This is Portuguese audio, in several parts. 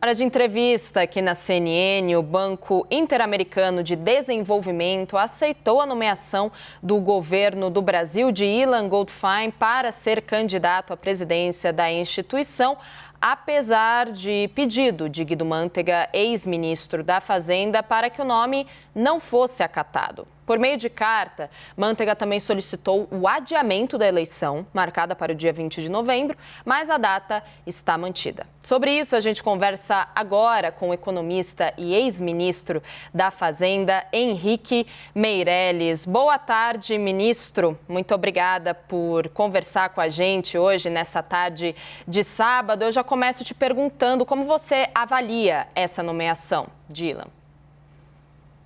Hora de entrevista aqui na CNN, o Banco Interamericano de Desenvolvimento aceitou a nomeação do governo do Brasil de Ilan Goldfein para ser candidato à presidência da instituição, apesar de pedido de Guido Mantega, ex-ministro da Fazenda, para que o nome não fosse acatado. Por meio de carta, Mantega também solicitou o adiamento da eleição, marcada para o dia 20 de novembro, mas a data está mantida. Sobre isso, a gente conversa agora com o economista e ex-ministro da Fazenda, Henrique Meirelles. Boa tarde, ministro. Muito obrigada por conversar com a gente hoje, nessa tarde de sábado. Eu já começo te perguntando como você avalia essa nomeação de Ilan.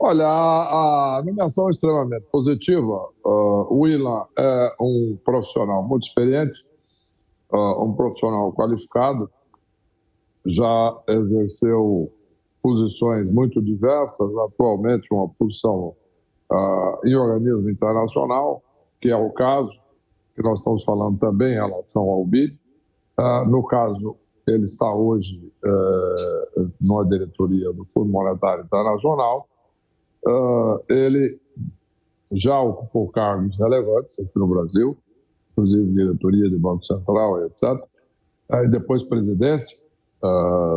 Olha, a nomeação é extremamente positiva. O Ilan é um profissional muito experiente, um profissional qualificado, já exerceu posições muito diversas, atualmente uma posição em organismo internacional, que é o caso que nós estamos falando também em relação ao BID. No caso, ele está hoje na diretoria do Fundo Monetário Internacional. Ele já ocupou cargos relevantes aqui no Brasil, inclusive diretoria do Banco Central, etc. E depois presidência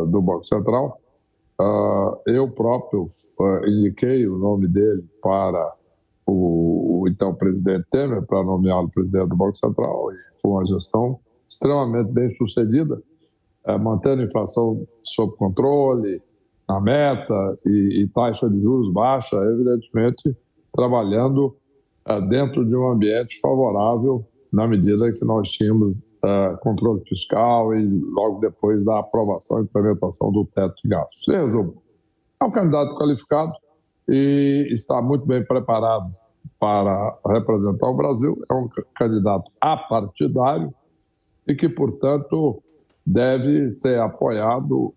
do Banco Central. Eu próprio indiquei o nome dele para o então presidente Temer, para nomeá-lo presidente do Banco Central, e foi uma gestão extremamente bem sucedida, mantendo a inflação sob controle, na meta e taxa de juros baixa, evidentemente trabalhando dentro de um ambiente favorável na medida que nós tínhamos controle fiscal e logo depois da aprovação e implementação do teto de gastos. Em resumo, é um candidato qualificado e está muito bem preparado para representar o Brasil, é um candidato apartidário e que, portanto, deve ser apoiado,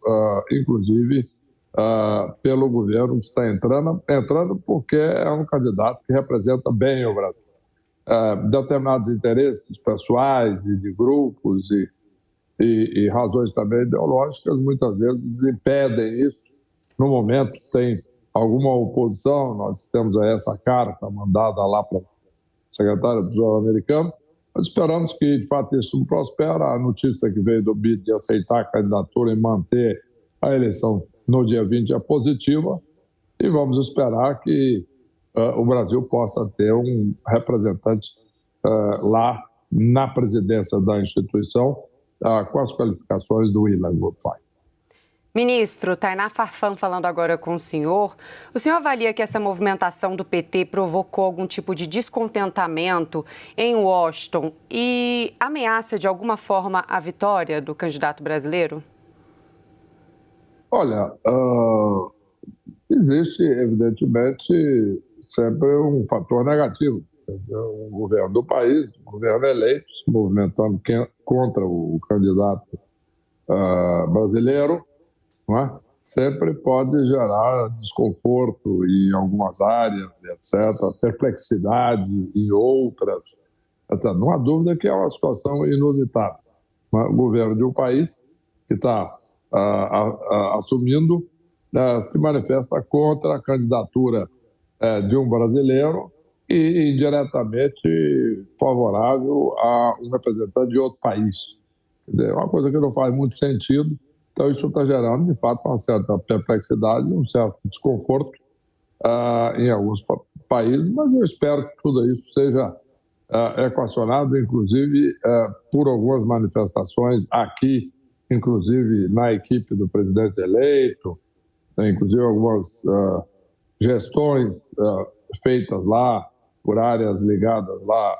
inclusive, pelo governo que está entrando porque é um candidato que representa bem o Brasil. Determinados interesses pessoais e de grupos e razões também ideológicas muitas vezes impedem isso. No momento tem alguma oposição, nós temos aí essa carta mandada lá para o secretário do Tesouro americano, mas esperamos que de fato isso prospere. A notícia que veio do BID de aceitar a candidatura e manter a eleição no dia 20 é positiva e vamos esperar que o Brasil possa ter um representante lá na presidência da instituição com as qualificações do Ilan Goldfein. Ministro, Tainá Farfan falando agora com o senhor avalia que essa movimentação do PT provocou algum tipo de descontentamento em Washington e ameaça de alguma forma a vitória do candidato brasileiro? Olha, existe, evidentemente, sempre um fator negativo. O governo do país, o governo eleito, se movimentando contra o candidato brasileiro, não é? Sempre pode gerar desconforto em algumas áreas, etc., perplexidade em outras. Etc. Não há dúvida que é uma situação inusitada. O governo de um país que está assumindo se manifesta contra a candidatura de um brasileiro e indiretamente favorável a um representante de outro país. É uma coisa que não faz muito sentido. Então, isso está gerando, de fato, uma certa perplexidade, um certo desconforto em alguns países, mas eu espero que tudo isso seja equacionado, inclusive por algumas manifestações aqui, inclusive na equipe do presidente eleito, inclusive algumas gestões feitas lá por áreas ligadas lá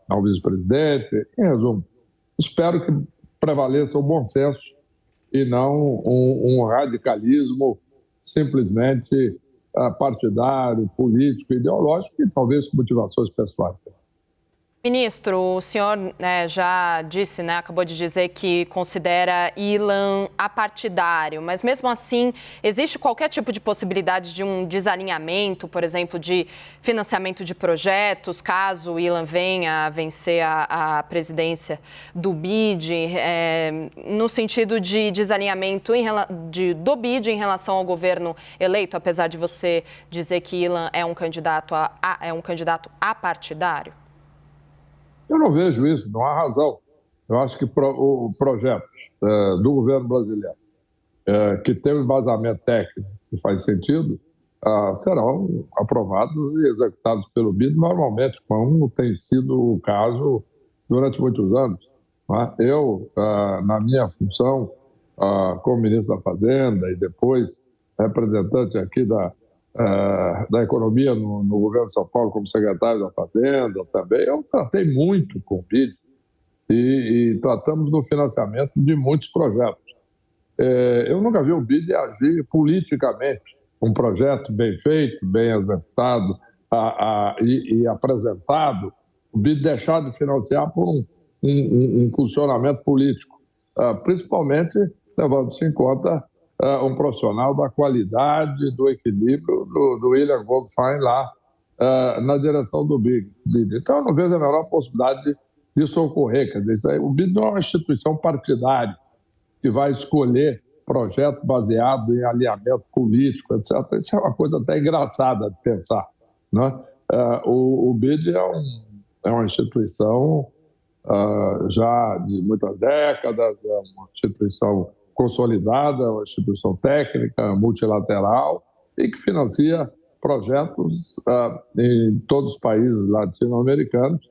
ao vice-presidente. Em resumo, espero que prevaleça o bom senso e não um radicalismo simplesmente partidário, político, ideológico e talvez com motivações pessoais. Ministro, o senhor já disse, acabou de dizer que considera Ilan apartidário, mas mesmo assim, existe qualquer tipo de possibilidade de um desalinhamento, por exemplo, de financiamento de projetos, caso o Ilan venha a vencer a presidência do BID, no sentido de desalinhamento do BID em relação ao governo eleito, apesar de você dizer que Ilan é um candidato apartidário? Eu não vejo isso, não há razão. Eu acho que o projeto do governo brasileiro, que tem um embasamento técnico que faz sentido, serão aprovados e executados pelo BID normalmente, como tem sido o caso durante muitos anos. Eu, na minha função como ministro da Fazenda e depois representante aqui da Economia no governo de São Paulo como secretário da Fazenda também, eu tratei muito com o BID e tratamos do financiamento de muitos projetos. Eu nunca vi o BID agir politicamente. Um projeto bem feito, bem executado e apresentado, o BID deixar de financiar por um posicionamento político, principalmente levando-se em conta um profissional da qualidade, do equilíbrio do William Goldfein lá na direção do BID. Então, eu não vejo a menor possibilidade disso ocorrer. Quer dizer, o BID não é uma instituição partidária que vai escolher projeto baseado em alinhamento político, etc. Isso é uma coisa até engraçada de pensar, né? O BID é uma instituição já de muitas décadas, é uma instituição consolidada, uma instituição técnica, multilateral e que financia projetos em todos os países latino-americanos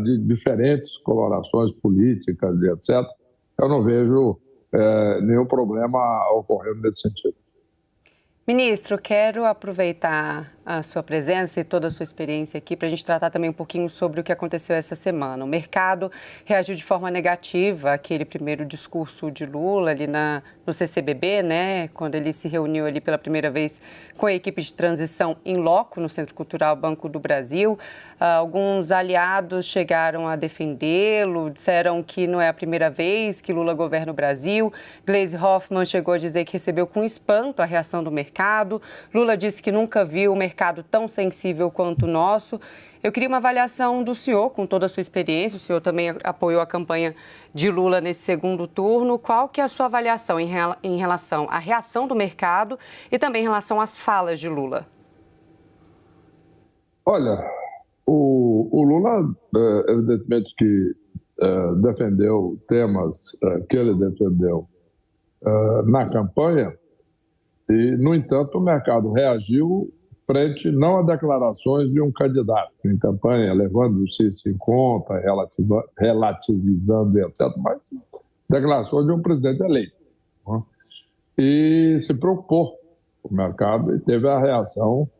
de diferentes colorações políticas e etc. Eu não vejo nenhum problema ocorrendo nesse sentido. Ministro, quero aproveitar a sua presença e toda a sua experiência aqui para a gente tratar também um pouquinho sobre o que aconteceu essa semana. O mercado reagiu de forma negativa àquele primeiro discurso de Lula ali no CCBB, né? Quando ele se reuniu ali pela primeira vez com a equipe de transição em loco no Centro Cultural Banco do Brasil. Alguns aliados chegaram a defendê-lo, disseram que não é a primeira vez que Lula governa o Brasil. Gleisi Hoffmann chegou a dizer que recebeu com espanto a reação do mercado. Lula disse que nunca viu o mercado tão sensível quanto o nosso. Eu queria uma avaliação do senhor, com toda a sua experiência. O senhor também apoiou a campanha de Lula nesse segundo turno. Qual que é a sua avaliação em relação à reação do mercado e também em relação às falas de Lula? Olha, o Lula, evidentemente que defendeu temas que ele defendeu na campanha, e, no entanto, o mercado reagiu frente não a declarações de um candidato em campanha, levando-se isso em conta, relativizando, etc., mas declarações de um presidente eleito. Né? E se preocupou o mercado e teve a reação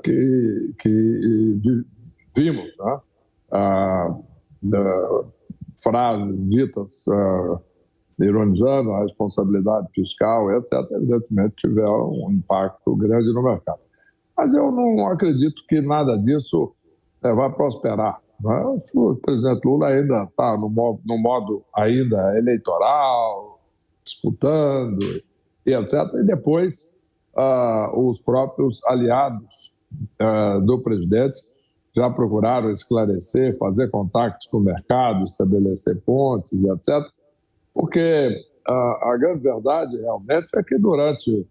que vimos, né? Frases ditas ironizando a responsabilidade fiscal, etc., evidentemente tiveram um impacto grande no mercado. Mas eu não acredito que nada disso vai prosperar. Né? O presidente Lula ainda está no modo ainda eleitoral, disputando, e etc. E depois os próprios aliados do presidente já procuraram esclarecer, fazer contactos com o mercado, estabelecer pontes, etc., porque a grande verdade realmente é que durante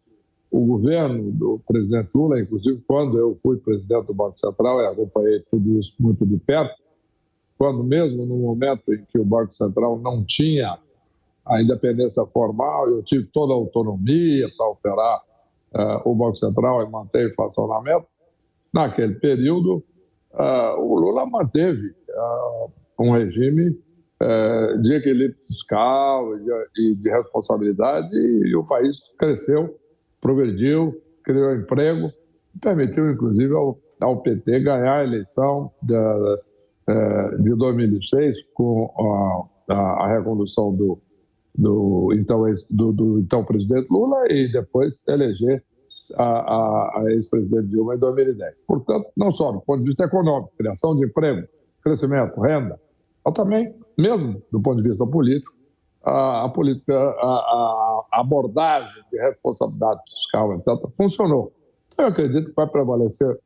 o governo do presidente Lula, inclusive quando eu fui presidente do Banco Central e acompanhei tudo isso muito de perto, quando mesmo no momento em que o Banco Central não tinha a independência formal, eu tive toda a autonomia para operar o Banco Central e manter a inflação na meta, naquele período o Lula manteve um regime de equilíbrio fiscal e de responsabilidade, e o país cresceu, progrediu, criou emprego, permitiu, inclusive, ao PT ganhar a eleição de 2006 com a recondução do então presidente Lula e depois eleger a ex-presidente Dilma em 2010. Portanto, não só do ponto de vista econômico, criação de emprego, crescimento, renda. Mas também, mesmo do ponto de vista político, a política, a abordagem de responsabilidade fiscal, etc., funcionou. Eu acredito que vai prevalecer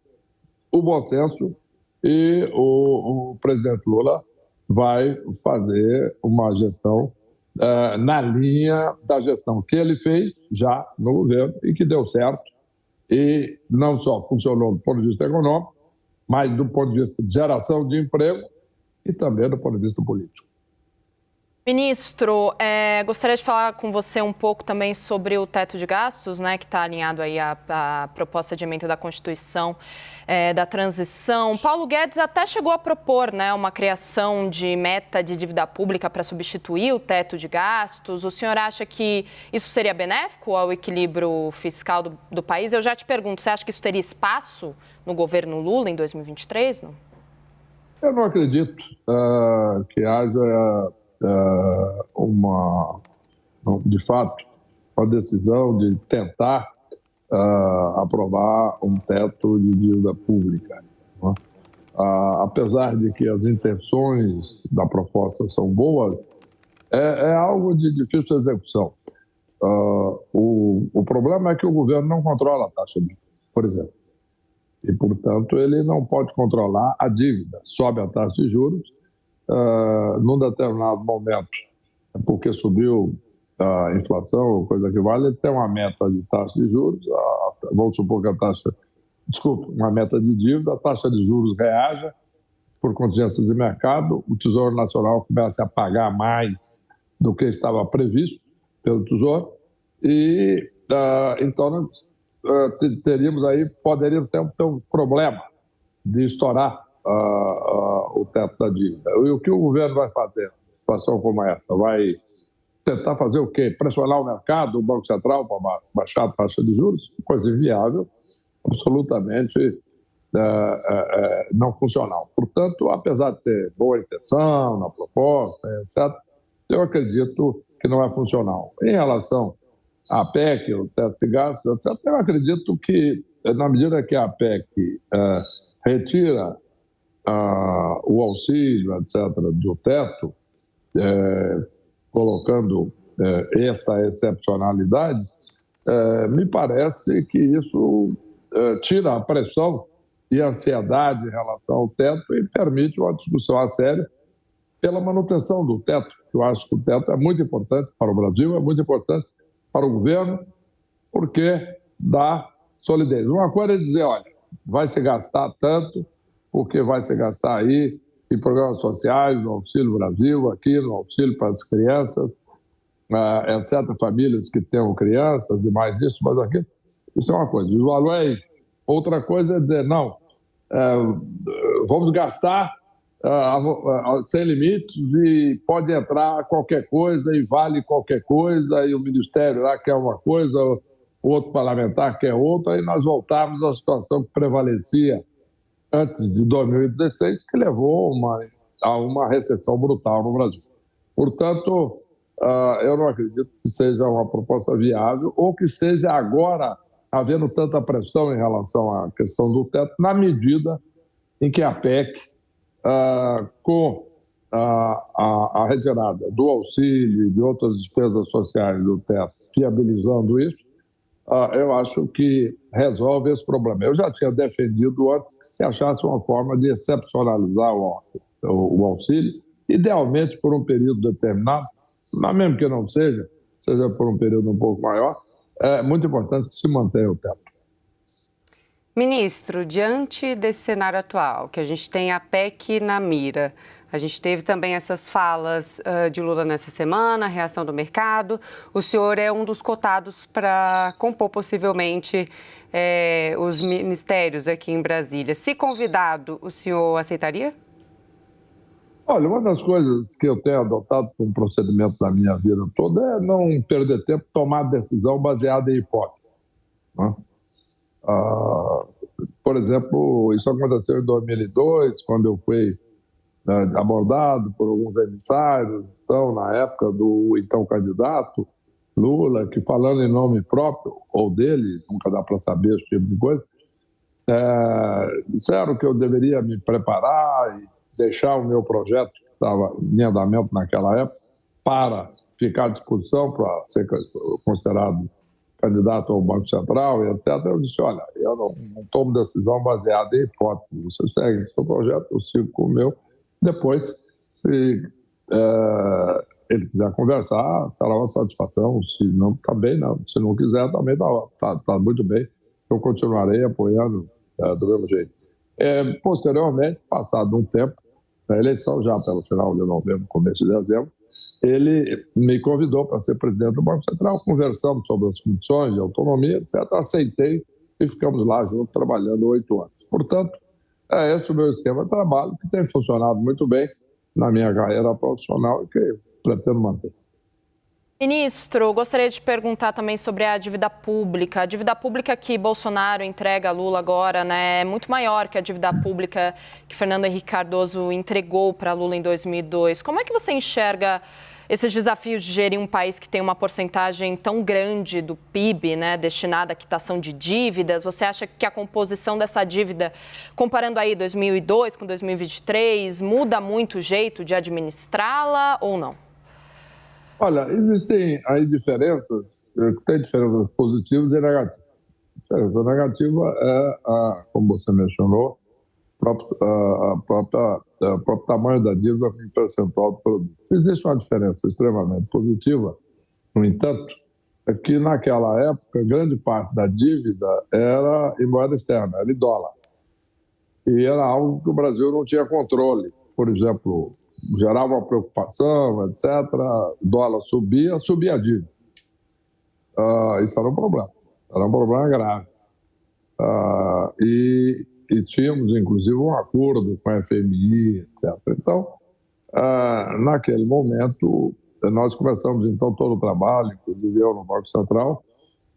o bom senso e o presidente Lula vai fazer uma gestão na linha da gestão que ele fez já no governo e que deu certo. E não só funcionou do ponto de vista econômico, mas do ponto de vista de geração de emprego e também do ponto de vista político. Ministro, gostaria de falar com você um pouco também sobre o teto de gastos, né, que está alinhado aí à proposta de emenda da Constituição da transição. Paulo Guedes até chegou a propor, né, uma criação de meta de dívida pública para substituir o teto de gastos. O senhor acha que isso seria benéfico ao equilíbrio fiscal do país? Eu já te pergunto, você acha que isso teria espaço no governo Lula em 2023? Não? Eu não acredito que haja de fato, uma decisão de tentar aprovar um teto de dívida pública. Né? Apesar de que as intenções da proposta são boas, é algo de difícil execução. O problema é que o governo não controla a taxa de juros, por exemplo. E, portanto, ele não pode controlar a dívida. Sobe a taxa de juros, num determinado momento, porque subiu a inflação, coisa que vale, ele tem uma meta de taxa de juros, vamos supor que uma meta de dívida, a taxa de juros reaja por contingências de mercado, o Tesouro Nacional começa a pagar mais do que estava previsto pelo Tesouro, e então nós poderíamos ter um problema de estourar o teto da dívida. E o que o governo vai fazer em situação como essa? Vai tentar fazer o quê? Pressionar o mercado, o Banco Central, para baixar a taxa de juros? Coisa inviável, absolutamente não funcional. Portanto, apesar de ter boa intenção na proposta, etc., eu acredito que não é funcional. Em relação à PEC, o teto de gastos, etc., eu acredito que, na medida que a PEC retira o auxílio, etc., do teto, colocando essa excepcionalidade, me parece que isso tira a pressão e a ansiedade em relação ao teto e permite uma discussão a sério pela manutenção do teto. Eu acho que o teto é muito importante para o Brasil, é muito importante para o governo, porque dá solidez. Uma coisa é dizer, olha, vai se gastar tanto, porque vai se gastar aí em programas sociais, no Auxílio Brasil, aqui no Auxílio para as Crianças, etc., famílias que tenham crianças e mais isso, mais aquilo. Isso é uma coisa. O valor é isso. Outra coisa é dizer, não, vamos gastar sem limites e pode entrar qualquer coisa e vale qualquer coisa e o Ministério lá quer uma coisa, o outro parlamentar quer outra, e nós voltamos à situação que prevalecia antes de 2016, que levou a uma recessão brutal no Brasil. Portanto, eu não acredito que seja uma proposta viável ou que seja agora havendo tanta pressão em relação à questão do teto, na medida em que a PEC, com a retirada do auxílio e de outras despesas sociais do teto, viabilizando isso, eu acho que resolve esse problema. Eu já tinha defendido antes que se achasse uma forma de excepcionalizar o auxílio, idealmente por um período determinado, mas mesmo que não seja por um período um pouco maior, é muito importante que se mantenha o teto. Ministro, diante desse cenário atual, que a gente tem a PEC na mira, a gente teve também essas falas de Lula nessa semana, a reação do mercado. O senhor é um dos cotados para compor possivelmente os ministérios aqui em Brasília. Se convidado, o senhor aceitaria? Olha, uma das coisas que eu tenho adotado como procedimento da minha vida toda é não perder tempo, tomar decisão baseada em hipótese. Né? Por exemplo, isso aconteceu em 2002, quando eu fui abordado por alguns emissários, então, na época do então candidato Lula, que falando em nome próprio, ou dele, nunca dá para saber esse tipo de coisa, disseram que eu deveria me preparar deixar o meu projeto, que estava em andamento naquela época, para ficar à disposição para ser considerado candidato ao Banco Central, e etc. Eu disse, olha, eu não tomo decisão baseada em hipótese. Você segue o seu projeto, eu sigo com o meu. Depois, se ele quiser conversar, será uma satisfação. Se não, está bem, não. Se não quiser, também está muito bem. Eu continuarei apoiando do mesmo jeito. Posteriormente, passado um tempo, na eleição, já pelo final de novembro, começo de dezembro, ele me convidou para ser presidente do Banco Central, conversamos sobre as condições de autonomia, etc. Aceitei e ficamos lá juntos trabalhando 8 anos. Portanto, esse o meu esquema de trabalho, que tem funcionado muito bem na minha carreira profissional e que pretendo manter. Ministro, gostaria de perguntar também sobre a dívida pública. A dívida pública que Bolsonaro entrega a Lula agora, né, é muito maior que a dívida pública que Fernando Henrique Cardoso entregou para Lula em 2002. Como é que você enxerga esses desafios de gerir um país que tem uma porcentagem tão grande do PIB, né, destinada à quitação de dívidas? Você acha que a composição dessa dívida, comparando aí 2002 com 2023, muda muito o jeito de administrá-la ou não? Olha, existem aí diferenças, tem diferenças positivas e negativas. A diferença negativa é, como você mencionou, o próprio tamanho da dívida em percentual do produto. Existe uma diferença extremamente positiva, no entanto, é que naquela época, grande parte da dívida era em moeda externa, era em dólar. E era algo que o Brasil não tinha controle. Por exemplo, gerava uma preocupação, etc. O dólar subia a dívida. Isso era um problema grave. E tínhamos, inclusive, um acordo com a FMI, etc. Então, naquele momento, nós começamos, então, todo o trabalho, inclusive eu no Banco Central,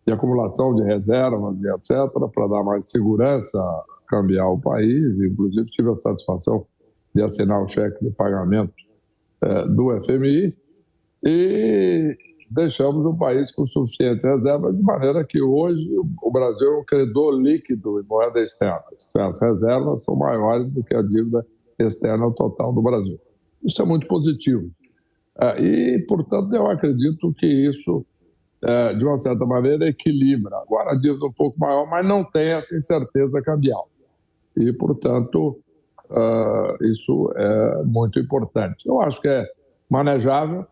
de acumulação de reservas e etc., para dar mais segurança cambiar o país. Inclusive, tive a satisfação de assinar o cheque de pagamento do FMI e deixamos o país com suficiente reserva, de maneira que hoje o Brasil é um credor líquido em moeda externa. As reservas são maiores do que a dívida externa total do Brasil. Isso é muito positivo. E, portanto, eu acredito que isso, de uma certa maneira, equilibra. Agora, a dívida é um pouco maior, mas não tem essa incerteza cambial. E, portanto, isso é muito importante. Eu acho que é manejável,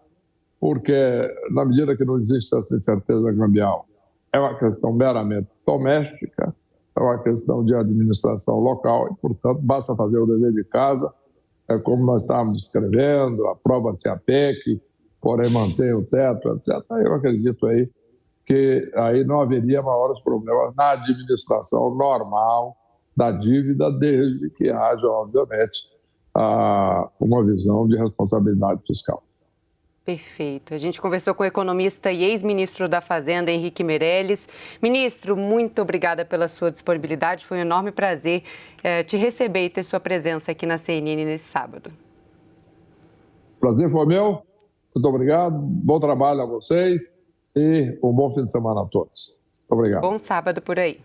porque na medida que não existe essa incerteza cambial, é uma questão meramente doméstica, é uma questão de administração local e, portanto, basta fazer o dever de casa, como nós estávamos descrevendo, aprova-se a PEC, porém mantém o teto, etc. Eu acredito aí que aí não haveria maiores problemas na administração normal da dívida, desde que haja, obviamente, uma visão de responsabilidade fiscal. Perfeito. A gente conversou com o economista e ex-ministro da Fazenda, Henrique Meirelles. Ministro, muito obrigada pela sua disponibilidade. Foi um enorme prazer te receber e ter sua presença aqui na CNN nesse sábado. Prazer foi meu. Muito obrigado. Bom trabalho a vocês e um bom fim de semana a todos. Muito obrigado. Bom sábado por aí.